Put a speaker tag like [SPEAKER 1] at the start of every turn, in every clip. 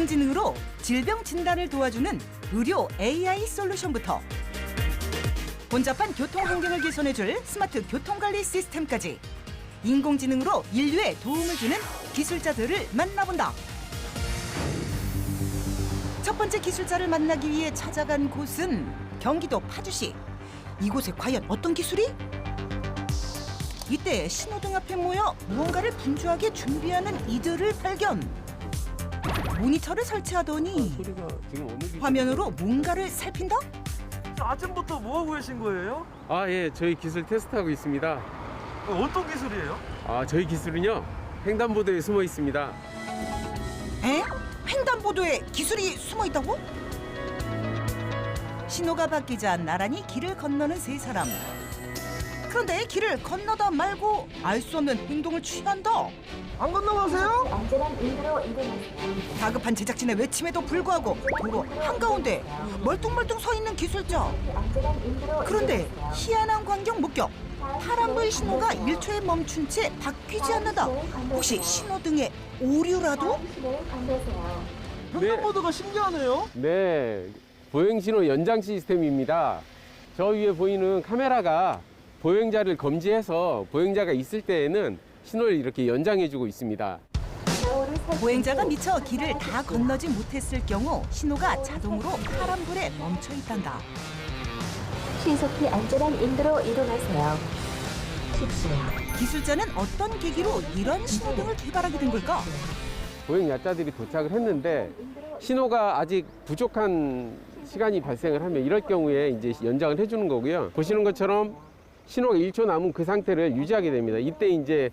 [SPEAKER 1] 인공지능으로 질병 진단을 도와주는 의료 AI 솔루션부터 본잡한 교통 환경을 개선해줄 스마트 교통관리 시스템까지 인공지능으로 인류에 도움을 주는 기술자들을 만나본다. 첫 번째 기술자를 만나기 위해 찾아간 곳은 경기도 파주시. 이곳에 과연 어떤 기술이? 이때 신호등 앞에 모여 무언가를 분주하게 준비하는 이들을 발견. 모니터를 설치하더니 화면으로 뭔가를 살핀다?
[SPEAKER 2] 아침부터 뭐 하고 계신 거예요?
[SPEAKER 3] 예, 저희 기술 테스트하고 있습니다.
[SPEAKER 2] 어떤 기술이에요?
[SPEAKER 3] 저희 기술은요, 횡단보도에 숨어 있습니다.
[SPEAKER 1] 에? 횡단보도에 기술이 숨어 있다고? 신호가 바뀌자 나란히 길을 건너는 세 사람. 그런데 길을 건너다 말고 알 수 없는 행동을 취한다.
[SPEAKER 2] 안 건너가세요?
[SPEAKER 4] 안전한 인도로 이동하세요.
[SPEAKER 1] 다급한 제작진의 외침에도 불구하고 도로 한가운데 멀뚱멀뚱 서 있는 기술자.
[SPEAKER 4] 안전한 인도로
[SPEAKER 1] 그런데 희한한 광경 목격. 파란불 신호가 1초에 멈춘 채 바뀌지 않는다. 혹시 신호등에 오류라도?
[SPEAKER 4] 신호를 건너세요.
[SPEAKER 2] 횡단보도가 신기하네요.
[SPEAKER 3] 네, 보행신호 연장 시스템입니다. 저 위에 보이는 카메라가 보행자를 검지해서 보행자가 있을 때에는 신호를 이렇게 연장해주고 있습니다.
[SPEAKER 1] 보행자가 미처 길을 다 건너지 못했을 경우 신호가 자동으로 파란불에 멈춰 있단다.
[SPEAKER 4] 신속히 안전한 인도로 이동하세요. 10초.
[SPEAKER 1] 기술자는 어떤 계기로 이런 신호등을 개발하게 된 걸까?
[SPEAKER 3] 보행야자들이 도착을 했는데 신호가 아직 부족한 시간이 발생을 하면 이럴 경우에 이제 연장을 해주는 거고요. 보시는 것처럼 신호가 1초 남은 그 상태를 유지하게 됩니다. 이때 이제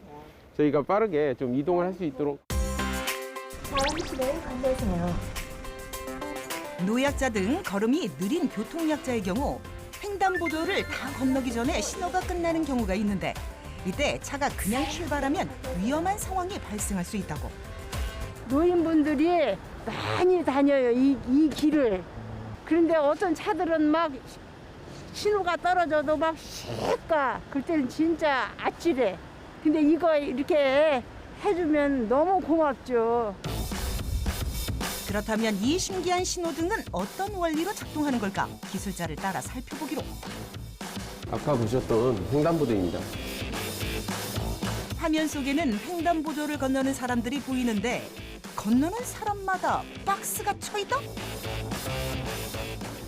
[SPEAKER 3] 저희가 빠르게 좀 이동을 할 수 있도록.
[SPEAKER 4] 다음 신호를 건너세요.
[SPEAKER 1] 노약자 등 걸음이 느린 교통약자의 경우 횡단보도를 다 건너기 전에 신호가 끝나는 경우가 있는데 이때 차가 그냥 출발하면 위험한 상황이 발생할 수 있다고.
[SPEAKER 5] 노인분들이 많이 다녀요, 이 길을. 그런데 어떤 차들은 막 신호가 떨어져도 막 씩가. 그때는 진짜 아찔해. 근데 이거 이렇게 해주면 너무 고맙죠.
[SPEAKER 1] 그렇다면 이 신기한 신호등은 어떤 원리로 작동하는 걸까? 기술자를 따라 살펴보기로.
[SPEAKER 3] 아까 보셨던 횡단보도입니다.
[SPEAKER 1] 화면 속에는 횡단보도를 건너는 사람들이 보이는데 건너는 사람마다 박스가 쳐 있다?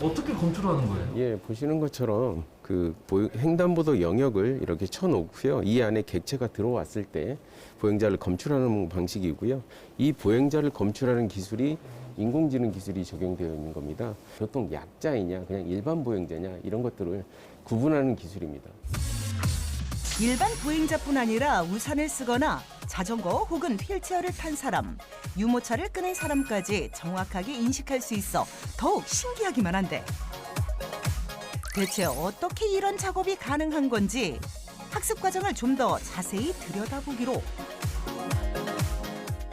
[SPEAKER 2] 어떻게 검출하는 거예요?
[SPEAKER 3] 예, 보시는 것처럼 그 횡단보도 영역을 이렇게 쳐놓고요. 이 안에 객체가 들어왔을 때 보행자를 검출하는 방식이고요. 이 보행자를 검출하는 기술이 인공지능 기술이 적용되어 있는 겁니다. 교통 약자이냐, 그냥 일반 보행자냐 이런 것들을 구분하는 기술입니다.
[SPEAKER 1] 일반 보행자뿐 아니라 우산을 쓰거나 자전거 혹은 휠체어를 탄 사람, 유모차를 끄는 사람까지 정확하게 인식할 수 있어 더욱 신기하기만 한데 대체 어떻게 이런 작업이 가능한 건지 학습 과정을 좀 더 자세히 들여다보기로.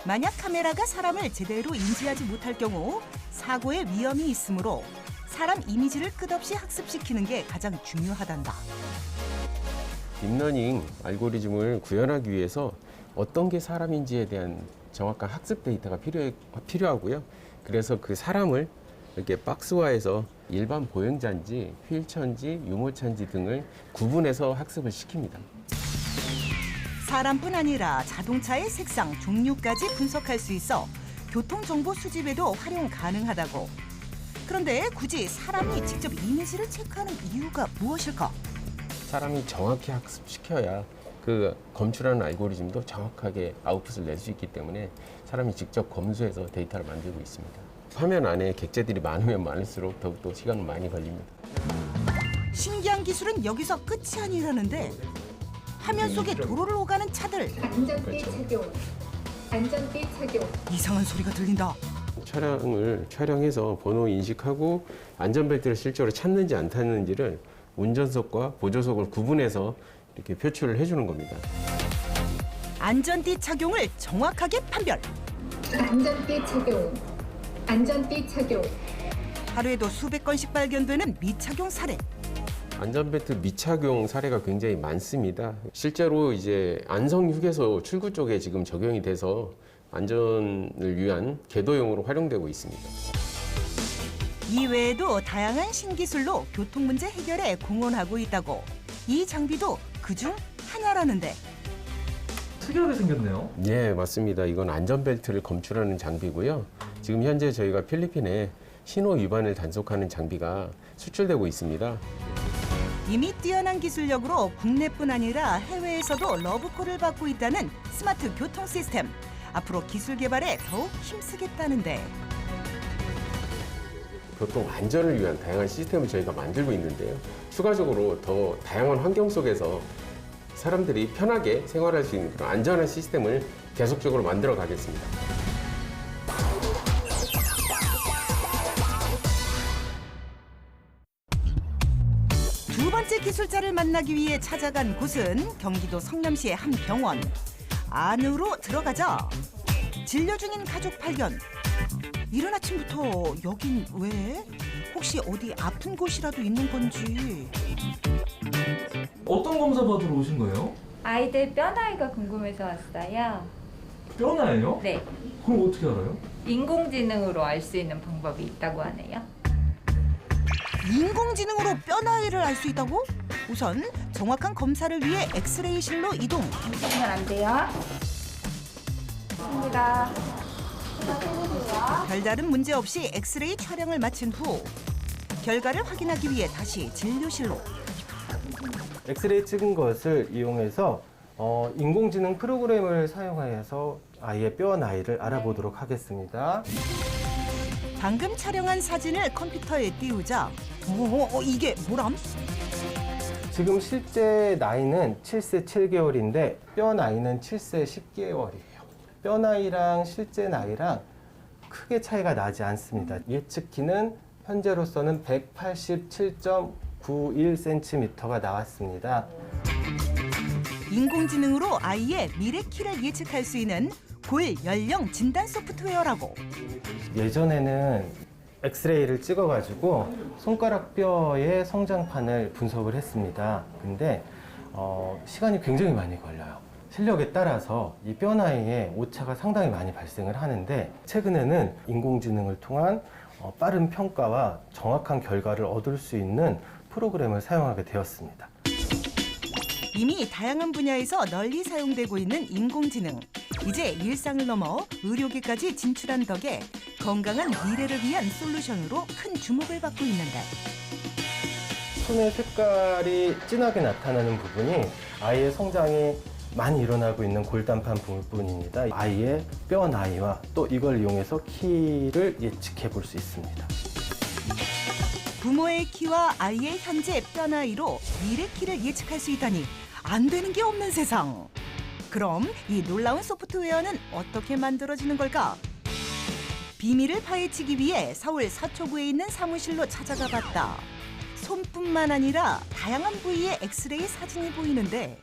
[SPEAKER 1] 만약 카메라가 사람을 제대로 인지하지 못할 경우 사고의 위험이 있으므로 사람 이미지를 끝없이 학습시키는 게 가장 중요하단다.
[SPEAKER 3] 딥러닝 알고리즘을 구현하기 위해서 어떤 게 사람인지에 대한 정확한 학습 데이터가 필요하고요. 그래서 그 사람을 이렇게 박스화해서 일반 보행자인지 휠체어인지 유모차인지 등을 구분해서 학습을 시킵니다.
[SPEAKER 1] 사람뿐 아니라 자동차의 색상, 종류까지 분석할 수 있어 교통정보 수집에도 활용 가능하다고. 그런데 굳이 사람이 직접 이미지를 체크하는 이유가 무엇일까?
[SPEAKER 3] 사람이 정확히 학습시켜야 그 검출하는 알고리즘도 정확하게 아웃풋을 낼 수 있기 때문에 사람이 직접 검수해서 데이터를 만들고 있습니다. 화면 안에 객체들이 많으면 많을수록 더욱더 시간은 많이 걸립니다.
[SPEAKER 1] 신기한 기술은 여기서 끝이 아니라는데 화면 속에 도로를 오가는 차들.
[SPEAKER 6] 안전띠 착용. 안전띠 착용.
[SPEAKER 1] 이상한 소리가 들린다.
[SPEAKER 3] 차량을 촬영해서 번호 인식하고 안전벨트를 실제로 찾는지 안 찾는지를 운전석과 보조석을 구분해서 이렇게 표출을 해주는 겁니다.
[SPEAKER 1] 안전띠 착용을 정확하게 판별.
[SPEAKER 6] 안전띠 착용. 안전띠 착용.
[SPEAKER 1] 하루에도 수백 건씩 발견되는 미착용 사례.
[SPEAKER 3] 안전벨트 미착용 사례가 굉장히 많습니다. 실제로 이제 안성 휴게소 출구 쪽에 지금 적용이 돼서 안전을 위한 계도용으로 활용되고 있습니다.
[SPEAKER 1] 이외에도 다양한 신기술로 교통 문제 해결에 공헌하고 있다고. 이 장비도 그중 하나라는데.
[SPEAKER 2] 특이하게 생겼네요.
[SPEAKER 3] 예, 맞습니다. 이건 안전벨트를 검출하는 장비고요. 지금 현재 저희가 필리핀에 신호 위반을 단속하는 장비가 수출되고 있습니다.
[SPEAKER 1] 이미 뛰어난 기술력으로 국내뿐 아니라 해외에서도 러브콜을 받고 있다는 스마트 교통 시스템. 앞으로 기술 개발에 더욱 힘쓰겠다는데.
[SPEAKER 3] 교통 안전을 위한 다양한 시스템을 저희가 만들고 있는데요. 추가적으로 더 다양한 환경 속에서 사람들이 편하게 생활할 수 있는 그런 안전한 시스템을 계속적으로 만들어 가겠습니다.
[SPEAKER 1] 두 번째 기술자를 만나기 위해 찾아간 곳은 경기도 성남시의 한 병원. 안으로 들어가자 진료 중인 가족 발견. 이른 아침부터 여긴 왜? 혹시 어디 아픈 곳이라도 있는 건지.
[SPEAKER 2] 어떤 검사 받으러 오신 거예요?
[SPEAKER 7] 아이들 뼈 나이가 궁금해서 왔어요.
[SPEAKER 2] 뼈 나예요?
[SPEAKER 7] 네,
[SPEAKER 2] 그럼 어떻게 알아요?
[SPEAKER 7] 인공지능으로 알 수 있는 방법이 있다고 하네요.
[SPEAKER 1] 인공지능으로 뼈 나이를 알 수 있다고? 우선 정확한 검사를 위해 엑스레이실로 이동.
[SPEAKER 7] 보시면 안 돼요. 입니다.
[SPEAKER 1] 별다른 문제 없이 엑스레이 촬영을 마친 후 결과를 확인하기 위해 다시 진료실로.
[SPEAKER 8] 엑스레이 찍은 것을 이용해서 인공지능 프로그램을 사용하여서 아이의 뼈 나이를 알아보도록 하겠습니다.
[SPEAKER 1] 방금 촬영한 사진을 컴퓨터에 띄우자 이게 뭐람?
[SPEAKER 8] 지금 실제 나이는 7세 7개월인데 뼈 나이는 7세 10개월이에요. 뼈 나이랑 실제 나이랑 크게 차이가 나지 않습니다. 예측 키는 현재로서는 187.91cm가 나왔습니다.
[SPEAKER 1] 인공지능으로 아이의 미래 키를 예측할 수 있는 골 연령 진단 소프트웨어라고.
[SPEAKER 8] 예전에는 엑스레이를 찍어가지고 손가락 뼈의 성장판을 분석을 했습니다. 근데 시간이 굉장히 많이 걸려요. 실력에 따라서 이 뼈 나이에 오차가 상당히 많이 발생을 하는데 최근에는 인공지능을 통한 빠른 평가와 정확한 결과를 얻을 수 있는 프로그램을 사용하게 되었습니다.
[SPEAKER 1] 이미 다양한 분야에서 널리 사용되고 있는 인공지능. 이제 일상을 넘어 의료계까지 진출한 덕에 건강한 미래를 위한 솔루션으로 큰 주목을 받고 있는데.
[SPEAKER 8] 손의 색깔이 진하게 나타나는 부분이 아이의 성장이 많이 일어나고 있는 골단판 부분입니다. 아이의 뼈 나이와 또 이걸 이용해서 키를 예측해 볼 수 있습니다.
[SPEAKER 1] 부모의 키와 아이의 현재 뼈 나이로 미래 키를 예측할 수 있다니 안 되는 게 없는 세상. 그럼 이 놀라운 소프트웨어는 어떻게 만들어지는 걸까? 비밀을 파헤치기 위해 서울 서초구에 있는 사무실로 찾아가 봤다. 손뿐만 아니라 다양한 부위의 엑스레이 사진이 보이는데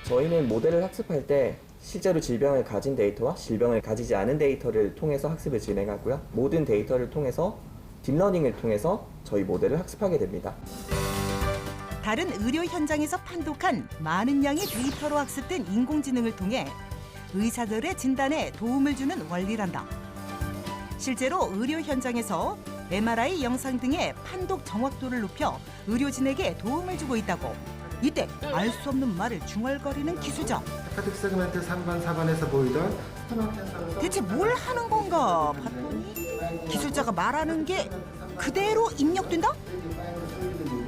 [SPEAKER 9] 저희는 모델을 학습할 때 실제로 질병을 가진 데이터와 질병을 가지지 않은 데이터를 통해서 학습을 진행하고요. 모든 데이터를 통해서 딥러닝을 통해서 저희 모델을 학습하게 됩니다.
[SPEAKER 1] 다른 의료 현장에서 판독한 많은 양의 데이터로 학습된 인공지능을 통해 의사들의 진단에 도움을 주는 원리란다. 실제로 의료 현장에서 MRI 영상 등의 판독 정확도를 높여 의료진에게 도움을 주고 있다고. 이때 알 수 없는 말을 중얼거리는 기술자.
[SPEAKER 10] 헤파틱 세그멘트 3번, 4번에서 보이던
[SPEAKER 1] 대체 뭘 하는 건가 봤더니 기술자가 말하는 게 그대로 입력된다?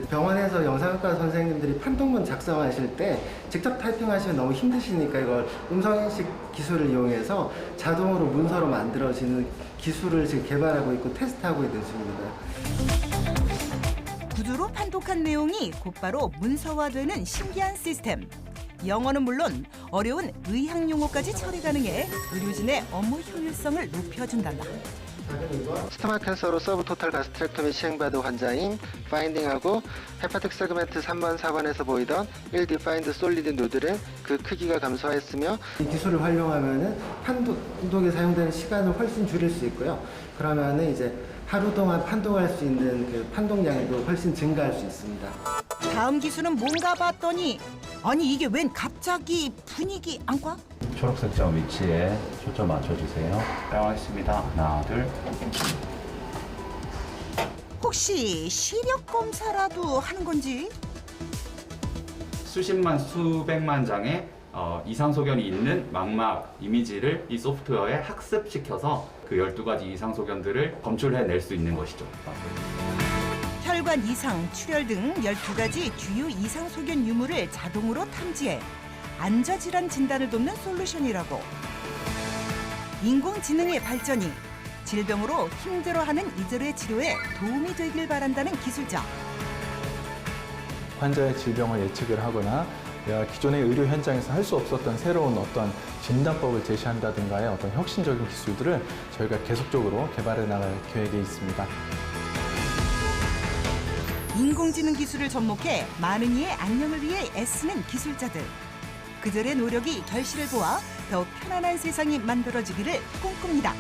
[SPEAKER 10] 병원에서 영상학과 선생님들이 판독문 작성하실 때 직접 타이핑하시면 너무 힘드시니까 이걸 음성인식 기술을 이용해서 자동으로 문서로 만들어지는 기술을 지금 개발하고 있고 테스트하고 있는 중입니다.
[SPEAKER 1] 구두로 판독한 내용이 곧바로 문서화되는 신기한 시스템. 영어는 물론 어려운 의학 용어까지 처리 가능해 의료진의 업무 효율성을 높여준단다.
[SPEAKER 10] 스토마 캔서로 서브 토탈 가스트렉토미 시행받은 환자인 파인딩하고 헤파틱 세그멘트 3번, 4번에서 보이던 1디파인드 솔리드 누들은 그 크기가 감소했으며 이 기술을 활용하면은 판독에 사용되는 시간을 훨씬 줄일 수 있고요. 그러면은 이제 하루 동안 판독할 수 있는 그 판독량도 훨씬 증가할 수 있습니다.
[SPEAKER 1] 다음 기술은 뭔가 봤더니 아니 이게 웬 갑자기 분위기 안과?
[SPEAKER 11] 초록색 점 위치에 초점 맞춰주세요. 나와있습니다. 하나, 둘.
[SPEAKER 1] 혹시 시력 검사라도 하는 건지?
[SPEAKER 12] 수십만 수백만 장의 이상소견이 있는 망막 이미지를 이 소프트웨어에 학습시켜서 그 12가지 이상소견들을 검출해낼 수 있는 것이죠.
[SPEAKER 1] 혈관 이상, 출혈 등 12가지 주요 이상 소견 유무를 자동으로 탐지해 안저질환 진단을 돕는 솔루션이라고. 인공지능의 발전이 질병으로 힘들어하는 이들의 치료에 도움이 되길 바란다는 기술자.
[SPEAKER 13] 환자의 질병을 예측을 하거나 기존의 의료 현장에서 할 수 없었던 새로운 어떤 진단법을 제시한다든가의 어떤 혁신적인 기술들을 저희가 계속적으로 개발해 나갈 계획에 있습니다.
[SPEAKER 1] 인공지능 기술을 접목해 많은 이의 안녕을 위해 애쓰는 기술자들. 그들의 노력이 결실을 보아 더 편안한 세상이 만들어지기를 꿈꿉니다.